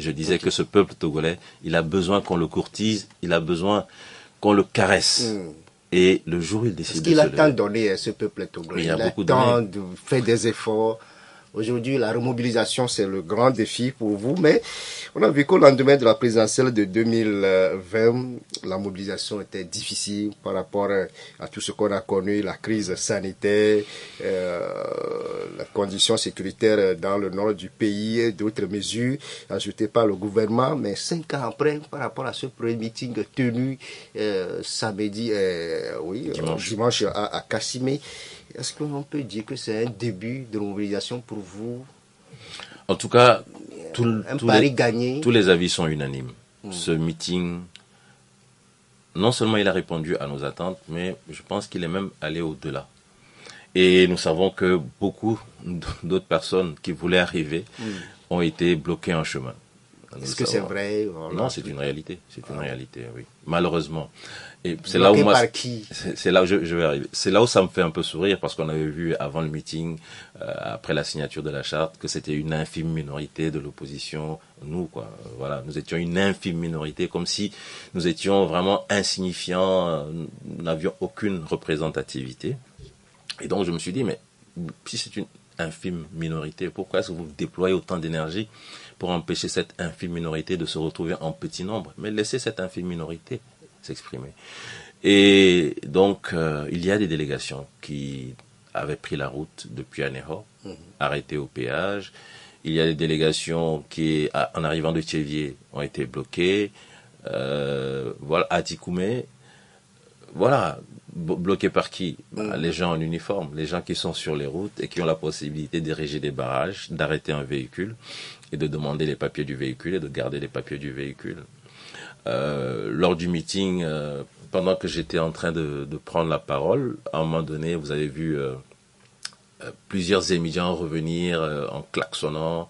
Je disais que ce peuple togolais, il a besoin qu'on le courtise, il a besoin qu'on le caresse. Et le jour où il décide de se lever... Parce qu'il a tant donné à ce peuple togolais. Il a beaucoup tant donné. fait des efforts. Aujourd'hui, la remobilisation, c'est le grand défi pour vous. Mais on a vu qu'au lendemain de la présidentielle de 2020, la mobilisation était difficile par rapport à tout ce qu'on a connu, la crise sanitaire, la condition sécuritaire dans le nord du pays, d'autres mesures ajoutées par le gouvernement. Mais 5 ans après, par rapport à ce premier meeting tenu samedi, dimanche à Kassimé, est-ce qu'on peut dire que c'est un début de mobilisation pour vous? En tout cas, tous les avis sont unanimes. Ce meeting, non seulement il a répondu à nos attentes, mais je pense qu'il est même allé au-delà. Et nous savons que beaucoup d'autres personnes qui voulaient arriver ont été bloquées en chemin. Est-ce que c'est vrai? Non, c'est une réalité. C'est une réalité, oui. Malheureusement. Et c'est là où moi, par qui? C'est là où je vais arriver. C'est là où ça me fait un peu sourire parce qu'on avait vu avant le meeting, après la signature de la charte, que c'était une infime minorité de l'opposition. Nous, quoi. Voilà. Nous étions une infime minorité, comme si nous étions vraiment insignifiants, nous n'avions aucune représentativité. Et donc, je me suis dit, mais si c'est une infime minorité, pourquoi est-ce que vous déployez autant d'énergie pour empêcher cette infime minorité de se retrouver en petit nombre? Mais laissez cette infime minorité s'exprimer. Et donc, il y a des délégations qui avaient pris la route depuis Aného, arrêtées au péage. Il y a des délégations qui, en arrivant de Tchévier, ont été bloquées. Voilà, à Tikoumé, voilà, bloquées par qui? Les gens en uniforme, les gens qui sont sur les routes et qui ont la possibilité d'ériger des barrages, d'arrêter un véhicule et de demander les papiers du véhicule et de garder les papiers du véhicule. Lors du meeting, pendant que j'étais en train de prendre la parole, à un moment donné, vous avez vu plusieurs étudiants revenir en klaxonnant,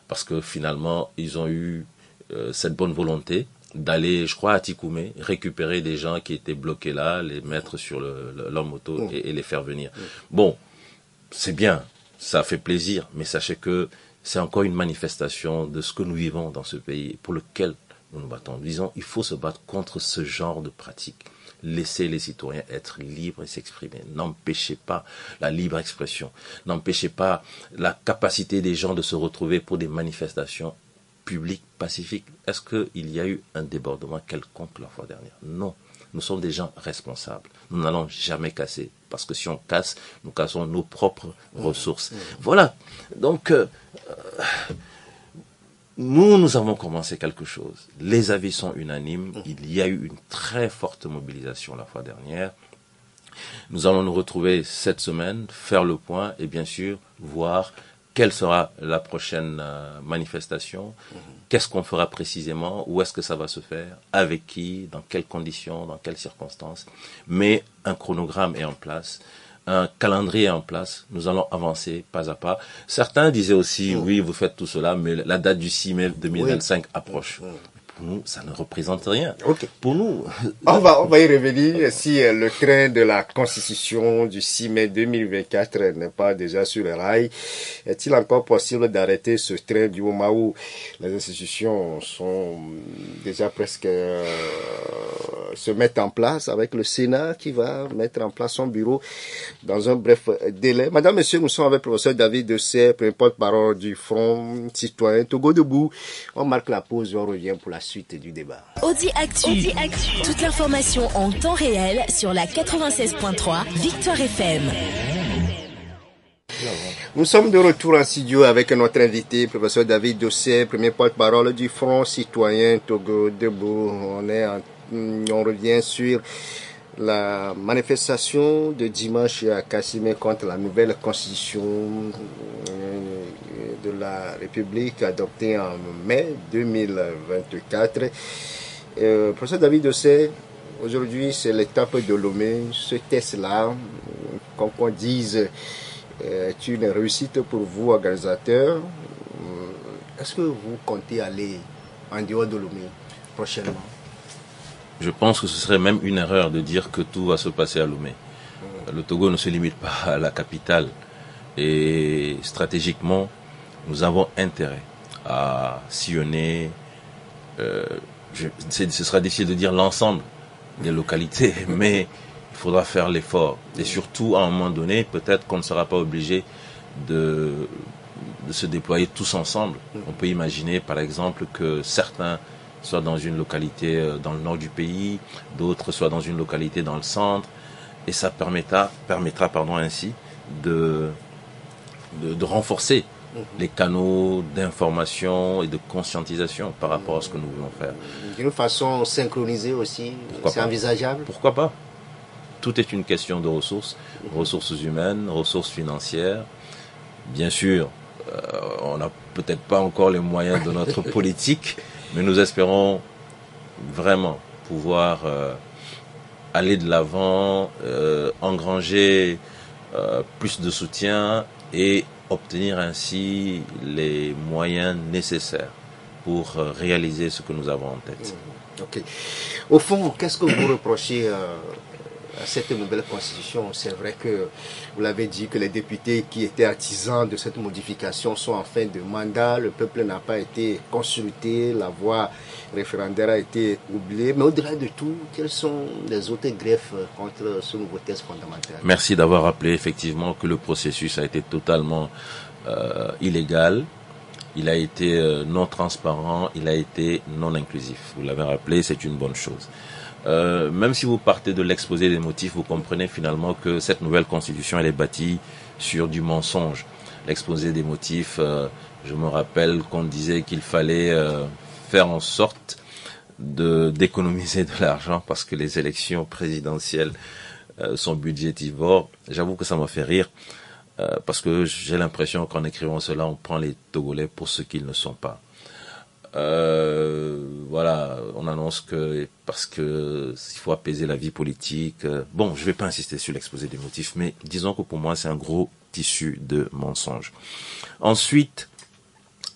parce que finalement, ils ont eu cette bonne volonté d'aller, je crois, à Tikoumé, récupérer des gens qui étaient bloqués là, les mettre sur leur moto et les faire venir. Bon, c'est bien, ça fait plaisir, mais sachez que c'est encore une manifestation de ce que nous vivons dans ce pays, pour lequel nous nous battons. Disons, il faut se battre contre ce genre de pratique. Laissez les citoyens être libres et s'exprimer. N'empêchez pas la libre expression. N'empêchez pas la capacité des gens de se retrouver pour des manifestations publiques, pacifiques. Est-ce qu'il y a eu un débordement quelconque la fois dernière? Non. Nous sommes des gens responsables. Nous n'allons jamais casser. Parce que si on casse, nous cassons nos propres ressources. Voilà. Donc, nous avons commencé quelque chose. Les avis sont unanimes. Il y a eu une très forte mobilisation la fois dernière. Nous allons nous retrouver cette semaine, faire le point et bien sûr voir quelle sera la prochaine manifestation, qu'est-ce qu'on fera précisément, où est-ce que ça va se faire, avec qui, dans quelles conditions, dans quelles circonstances. Mais un chronogramme est en place. Un calendrier est en place, nous allons avancer pas à pas. Certains disaient aussi, oui, vous faites tout cela, mais la date du 6 mai 2025 approche. Pour nous, ça ne représente rien. Pour nous... On va y revenir. Si le train de la Constitution du 6 mai 2024 n'est pas déjà sur les rails, est-il encore possible d'arrêter ce train du moment où les institutions sont déjà presque... se mettre en place avec le Sénat qui va mettre en place son bureau dans un bref délai. Madame, Monsieur, nous sommes avec le professeur David Dossé, porte-parole du Front Citoyen Togo Debout. On marque la pause et on revient pour la suite du débat. Audi Actu. Toute l'information en temps réel sur la 96.3 Victoire FM. Nous sommes de retour en studio avec notre invité, professeur David Dossé, premier porte-parole du Front Citoyen Togo Debout. On revient sur la manifestation de dimanche à Kassimé contre la nouvelle constitution de la République adoptée en mai 2024. Professeur David Dossé, aujourd'hui c'est l'étape de Lomé. Ce test-là, qu'on dise, est une réussite pour vous, organisateurs. Est-ce que vous comptez aller en dehors de Lomé prochainement? Je pense que ce serait même une erreur de dire que tout va se passer à Lomé. Le Togo ne se limite pas à la capitale. Et stratégiquement, nous avons intérêt à sillonner, ce sera difficile de dire l'ensemble des localités, mais il faudra faire l'effort. Et surtout, à un moment donné, peut-être qu'on ne sera pas obligé de se déployer tous ensemble. On peut imaginer, par exemple, que certains soient dans une localité dans le nord du pays, d'autres soient dans une localité dans le centre, et ça permettra ainsi de renforcer les canaux d'information et de conscientisation par rapport à ce que nous voulons faire. D'une façon synchronisée aussi, c'est envisageable? Pourquoi pas? Tout est une question de ressources humaines, ressources financières. Bien sûr, on n'a peut-être pas encore les moyens de notre politique, mais nous espérons vraiment pouvoir aller de l'avant, engranger plus de soutien et obtenir ainsi les moyens nécessaires pour réaliser ce que nous avons en tête. Ok. Au fond, qu'est-ce que vous reprochez à cette nouvelle constitution? C'est vrai que vous l'avez dit que les députés qui étaient artisans de cette modification sont en fin de mandat, le peuple n'a pas été consulté, la voie référendaire a été oubliée, mais au-delà de tout, quels sont les autres greffes contre ce nouveau texte fondamental? Merci d'avoir rappelé effectivement que le processus a été totalement illégal. Il a été non transparent, il a été non inclusif. Vous l'avez rappelé, c'est une bonne chose. Même si vous partez de l'exposé des motifs, vous comprenez finalement que cette nouvelle constitution, elle est bâtie sur du mensonge. L'exposé des motifs, je me rappelle qu'on disait qu'il fallait faire en sorte d'économiser de l'argent parce que les élections présidentielles sont budgétivores. J'avoue que ça m'a fait rire. Parce que j'ai l'impression qu'en écrivant cela, on prend les Togolais pour ce qu'ils ne sont pas. Voilà, on annonce que parce que il faut apaiser la vie politique. Bon, je vais pas insister sur l'exposé des motifs, mais disons que pour moi, c'est un gros tissu de mensonges. Ensuite,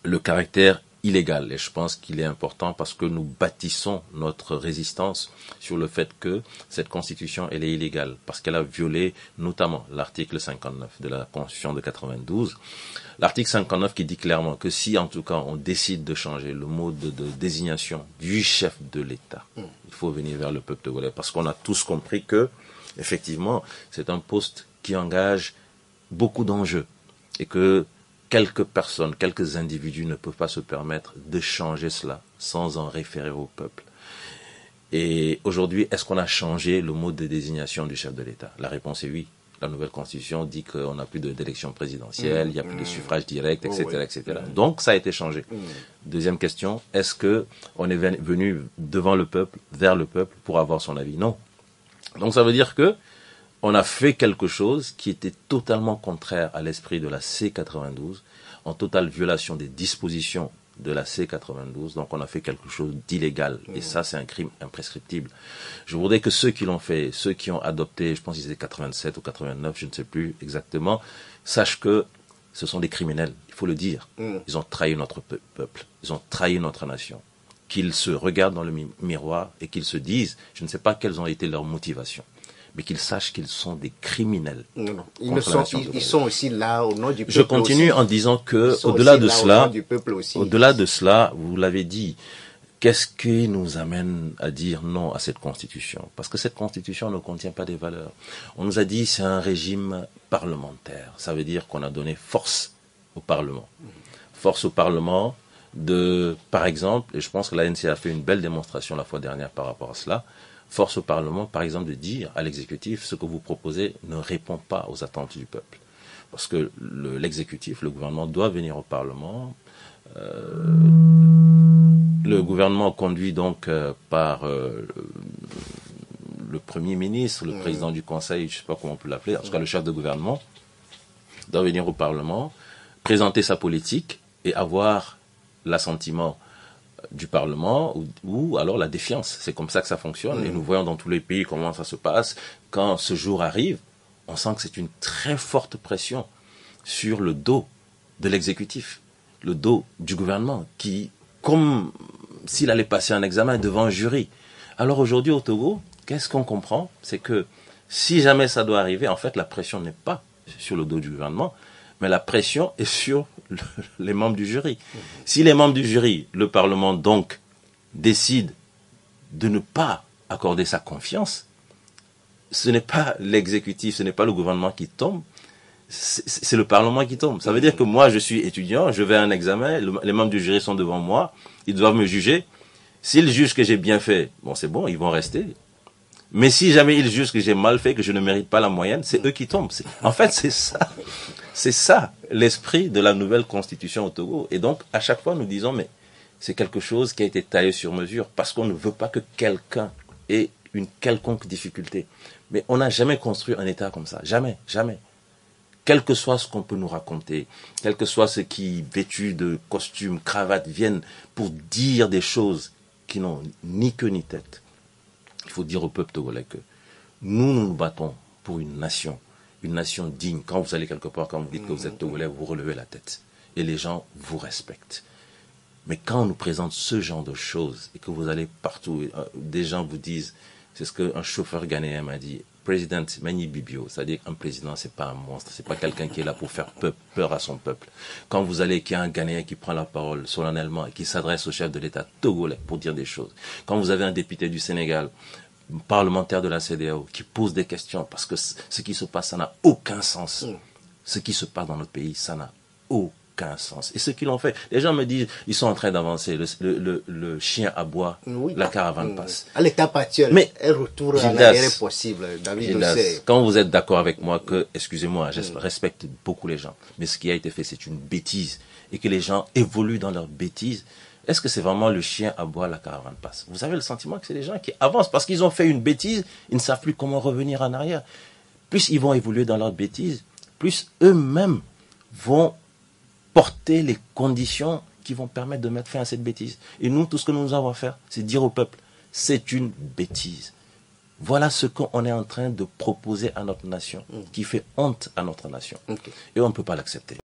le caractère illégal, et je pense qu'il est important parce que nous bâtissons notre résistance sur le fait que cette constitution, elle est illégale, parce qu'elle a violé notamment l'article 59 de la constitution de 92. L'article 59 qui dit clairement que si en tout cas on décide de changer le mode de désignation du chef de l'État, il faut venir vers le peuple togolais, parce qu'on a tous compris que effectivement c'est un poste qui engage beaucoup d'enjeux et que quelques personnes, quelques individus ne peuvent pas se permettre de changer cela sans en référer au peuple. Et aujourd'hui, est-ce qu'on a changé le mode de désignation du chef de l'État? La réponse est oui. La nouvelle constitution dit qu'on n'a plus d'élection présidentielle, il n'y a plus de suffrage direct, etc., etc. Donc, ça a été changé. Deuxième question, est-ce que on est venu devant le peuple, vers le peuple, pour avoir son avis? Non. Donc, ça veut dire que on a fait quelque chose qui était totalement contraire à l'esprit de la C92, en totale violation des dispositions de la C92. Donc on a fait quelque chose d'illégal. Et ça, c'est un crime imprescriptible. Je voudrais que ceux qui l'ont fait, ceux qui ont adopté, je pense qu'ils étaient 87 ou 89, je ne sais plus exactement, sachent que ce sont des criminels. Il faut le dire. Ils ont trahi notre peuple. Ils ont trahi notre nation. Qu'ils se regardent dans le miroir et qu'ils se disent, je ne sais pas quelles ont été leurs motivations, mais qu'ils sachent qu'ils sont des criminels. Non. Ils sont aussi là au nom du peuple. Je continue en disant que, au-delà de cela, vous l'avez dit, qu'est-ce qui nous amène à dire non à cette constitution? Parce que cette constitution ne contient pas des valeurs. On nous a dit c'est un régime parlementaire. Ça veut dire qu'on a donné force au Parlement. Force au Parlement par exemple, et je pense que l'ANC a fait une belle démonstration la fois dernière par rapport à cela, force au Parlement, par exemple, de dire à l'exécutif ce que vous proposez ne répond pas aux attentes du peuple. Parce que l'exécutif, le gouvernement doit venir au Parlement. Le gouvernement conduit donc par le Premier ministre, le président du Conseil, je ne sais pas comment on peut l'appeler, en tout cas le chef de gouvernement, doit venir au Parlement, présenter sa politique et avoir l'assentiment du Parlement ou alors la défiance. C'est comme ça que ça fonctionne. Et nous voyons dans tous les pays comment ça se passe. Quand ce jour arrive, on sent que c'est une très forte pression sur le dos de l'exécutif, le dos du gouvernement, qui, comme s'il allait passer un examen devant un jury. Alors aujourd'hui au Togo, qu'est-ce qu'on comprend? C'est que si jamais ça doit arriver, en fait la pression n'est pas sur le dos du gouvernement, mais la pression est sur les membres du jury. Si les membres du jury, le Parlement donc, décide de ne pas accorder sa confiance, ce n'est pas l'exécutif, ce n'est pas le gouvernement qui tombe, c'est le Parlement qui tombe. Ça veut dire que moi, je suis étudiant, je vais à un examen, les membres du jury sont devant moi, ils doivent me juger. S'ils jugent que j'ai bien fait, bon, c'est bon, ils vont rester. Mais si jamais ils jugent que j'ai mal fait, que je ne mérite pas la moyenne, c'est eux qui tombent. En fait, c'est ça. C'est ça, l'esprit de la nouvelle constitution au Togo. Et donc, à chaque fois, nous disons, mais c'est quelque chose qui a été taillé sur mesure parce qu'on ne veut pas que quelqu'un ait une quelconque difficulté. Mais on n'a jamais construit un État comme ça. Jamais, jamais. Quel que soit ce qu'on peut nous raconter, quel que soit ceux qui, vêtus de costumes, cravates, viennent pour dire des choses qui n'ont ni queue ni tête. Il faut dire au peuple togolais que nous nous battons pour une nation digne. Quand vous allez quelque part, quand vous dites que vous êtes togolais, vous relevez la tête. Et les gens vous respectent. Mais quand on nous présente ce genre de choses et que vous allez partout, des gens vous disent, c'est ce qu'un chauffeur ghanéen m'a dit, Président Mani Bibio, c'est-à-dire qu'un président, c'est pas un monstre, c'est pas quelqu'un qui est là pour faire peur à son peuple. Quand vous allez, qu'il y a un Ghanéen qui prend la parole solennellement et qui s'adresse au chef de l'État togolais pour dire des choses. Quand vous avez un député du Sénégal, parlementaire de la CEDEAO, qui pose des questions, parce que ce qui se passe, ça n'a aucun sens. Ce qui se passe dans notre pays, ça n'a aucun sens. Et ce qu'ils ont fait, les gens me disent, ils sont en train d'avancer, le chien aboie, la caravane passe. À l'étape actuelle, mais un retour à l'arrière est possible. David le sait. Quand vous êtes d'accord avec moi que, excusez-moi, je respecte beaucoup les gens, mais ce qui a été fait, c'est une bêtise, et que les gens évoluent dans leur bêtise. Est-ce que c'est vraiment le chien aboie, la caravane passe? Vous avez le sentiment que c'est les gens qui avancent parce qu'ils ont fait une bêtise, ils ne savent plus comment revenir en arrière. Plus ils vont évoluer dans leur bêtise, plus eux-mêmes vont porter les conditions qui vont permettre de mettre fin à cette bêtise. Et nous, tout ce que nous avons à faire, c'est dire au peuple, c'est une bêtise. Voilà ce qu'on est en train de proposer à notre nation, qui fait honte à notre nation. Et on ne peut pas l'accepter.